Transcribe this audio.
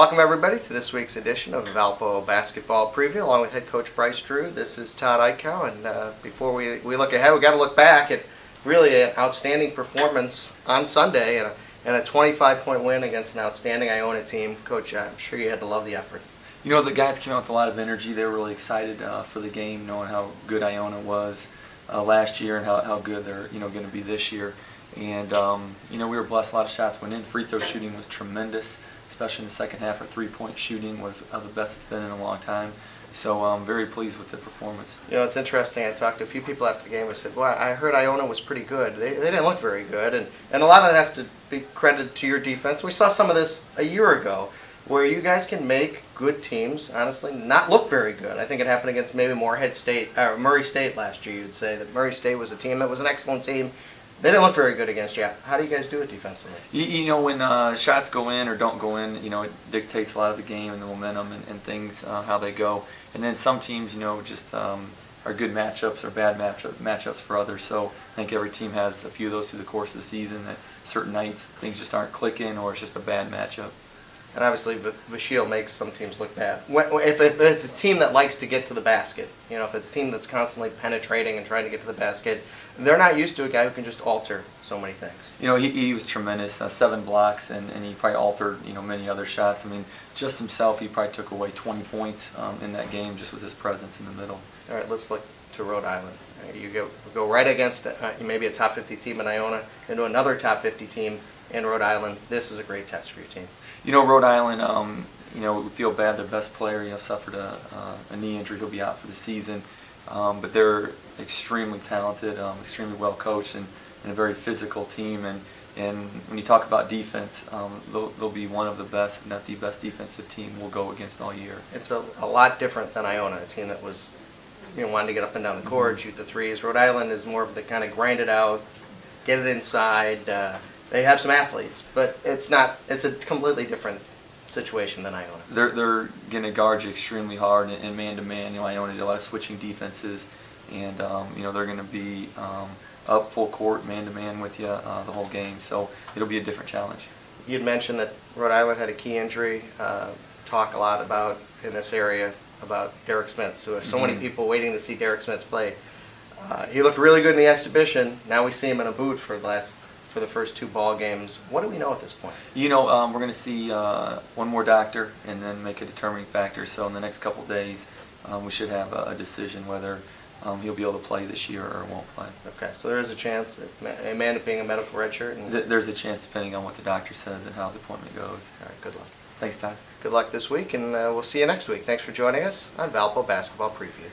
Welcome everybody to this week's edition of Valpo Basketball Preview, along with head coach Bryce Drew. This is Todd Eichow, and before we look ahead, we've got to look back at really an outstanding performance on Sunday and a 25-point win against an outstanding Iona team. Coach, I'm sure you had to love the effort. You know, the guys came out with a lot of energy. They were really excited for the game, knowing how good Iona was last year and how good they're going to be this year. And we were blessed. A lot of shots went in. Free throw shooting was tremendous, especially in the second half. Our three-point shooting was the best it's been in a long time. So I'm very pleased with the performance. You know, it's interesting. I talked to a few people after the game who said, well, I heard Iona was pretty good. They didn't look very good. And a lot of that has to be credited to your defense. We saw some of this a year ago where you guys can make good teams, honestly, not look very good. I think it happened against maybe Murray State last year. You'd say that Murray State was a team that was an excellent team. They didn't look very good against you. How do you guys do it defensively? You know, when shots go in or don't go in, it dictates a lot of the game and the momentum and things, how they go. And then some teams, just are good matchups or bad matchups for others. So I think every team has a few of those through the course of the season, that certain nights things just aren't clicking or it's just a bad matchup. And obviously, the shield makes some teams look bad. If it's a team that likes to get to the basket, if it's a team that's constantly penetrating and trying to get to the basket, they're not used to a guy who can just alter so many things. He was tremendous. 7 blocks, and he probably altered, many other shots. I mean, just himself, he probably took away 20 points in that game just with his presence in the middle. All right, let's look to Rhode Island. You go right against maybe a top 50 team in Iona into another top 50 team in Rhode Island. This is a great test for your team. Rhode Island, we feel bad. Their best player, suffered a knee injury. He'll be out for the season. But they're extremely talented, extremely well coached, and a very physical team. And when you talk about defense, they'll be one of the best, if not the best defensive team we'll go against all year. It's a lot different than Iona, a team that was wanting to get up and down the court, shoot the threes. Rhode Island is more of the kind of grind it out, get it inside. They have some athletes, but it's a completely different situation than Iona. They're going to guard you extremely hard and man-to-man. Iona did a lot of switching defenses, and they're going to be up full court, man-to-man with you the whole game. So it'll be a different challenge. You'd mentioned that Rhode Island had a key injury. Talk a lot about in this area about Derek Smith. So there's so many people waiting to see Derek Smith play. He looked really good in the exhibition. Now we see him in a boot for the first 2 ball games. What do we know at this point? We're going to see one more doctor and then make a determining factor. So in the next couple days, we should have a decision whether he'll be able to play this year or won't play. Okay, so there is a chance, a man being a medical redshirt? There's a chance depending on what the doctor says and how the appointment goes. All right, good luck. Thanks, Todd. Good luck this week, and we'll see you next week. Thanks for joining us on Valpo Basketball Preview.